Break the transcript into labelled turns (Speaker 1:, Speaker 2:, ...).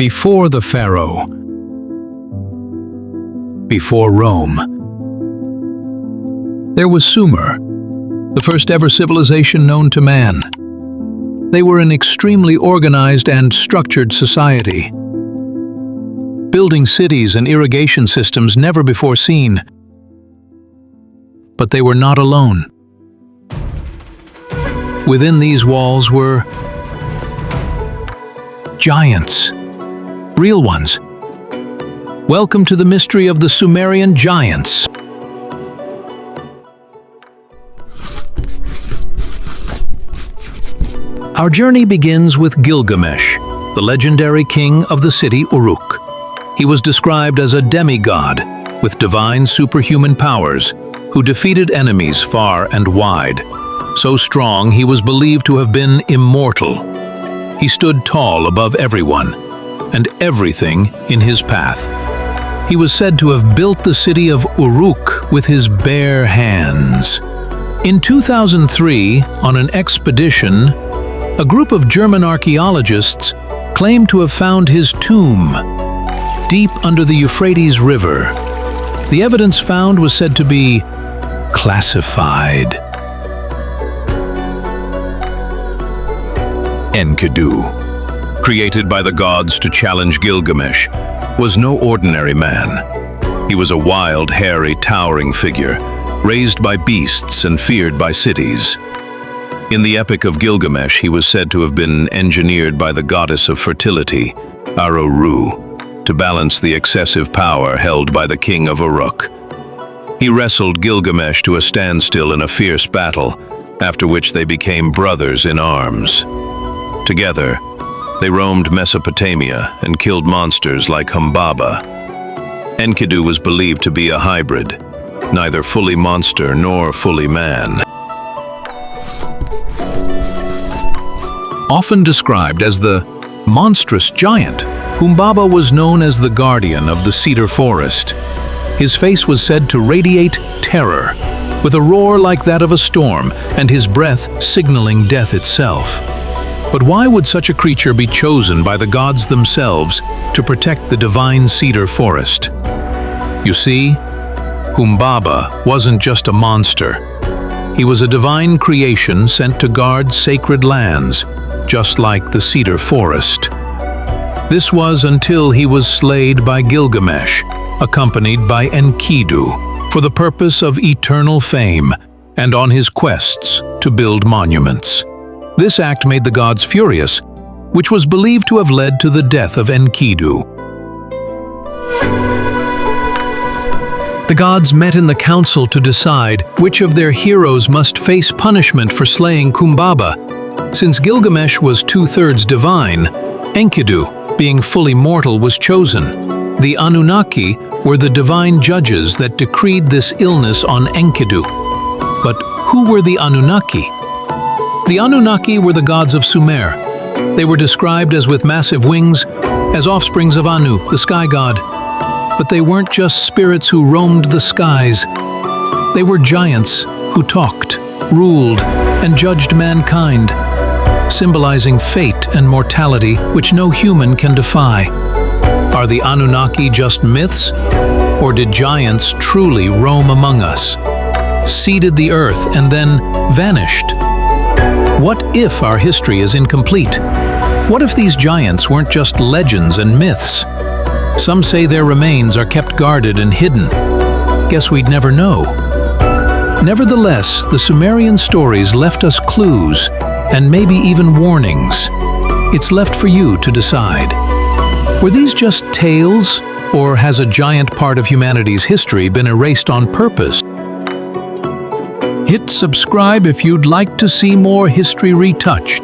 Speaker 1: Before the Pharaoh. Before Rome. There was Sumer, the first ever civilization known to man. They were an extremely organized and structured society, building cities and irrigation systems never before seen. But they were not alone. Within these walls were giants, real ones. Welcome to the mystery of the Sumerian giants. Our journey begins with Gilgamesh, the legendary king of the city Uruk. He was described as a demigod with divine superhuman powers who defeated enemies far and wide. So strong he was believed to have been immortal. He stood tall above everyone and everything in his path. He was said to have built the city of Uruk with his bare hands. In 2003, on an expedition, a group of German archaeologists claimed to have found his tomb deep under the Euphrates River. The evidence found was said to be classified. Enkidu, created by the gods to challenge Gilgamesh, was no ordinary man. He was a wild, hairy, towering figure, raised by beasts and feared by cities. In the Epic of Gilgamesh, he was said to have been engineered by the goddess of fertility, Aro-Ru, to balance the excessive power held by the king of Uruk. He wrestled Gilgamesh to a standstill in a fierce battle, after which they became brothers in arms. Together, they roamed Mesopotamia and killed monsters like Humbaba. Enkidu was believed to be a hybrid, neither fully monster nor fully man. Often described as the monstrous giant, Humbaba was known as the guardian of the cedar forest. His face was said to radiate terror, with a roar like that of a storm, and his breath signaling death itself. But why would such a creature be chosen by the gods themselves to protect the divine cedar forest? You see, Humbaba wasn't just a monster. He was a divine creation sent to guard sacred lands, just like the cedar forest. This was until he was slayed by Gilgamesh, accompanied by Enkidu, for the purpose of eternal fame and on his quests to build monuments. This act made the gods furious, which was believed to have led to the death of Enkidu. The gods met in the council to decide which of their heroes must face punishment for slaying Humbaba. Since Gilgamesh was two-thirds divine, Enkidu, being fully mortal, was chosen. The Anunnaki were the divine judges that decreed this illness on Enkidu. But who were the Anunnaki? The Anunnaki were the gods of Sumer. They were described as with massive wings, as offsprings of Anu, the sky god. But they weren't just spirits who roamed the skies. They were giants who talked, ruled, and judged mankind, symbolizing fate and mortality which no human can defy. Are the Anunnaki just myths? Or did giants truly roam among us, seeded the earth, and then vanished? What if our history is incomplete? What if these giants weren't just legends and myths? Some say their remains are kept guarded and hidden. Guess we'd never know. Nevertheless, the Sumerian stories left us clues and maybe even warnings. It's left for you to decide. Were these just tales, or has a giant part of humanity's history been erased on purpose? Hit subscribe if you'd like to see more History Retouched.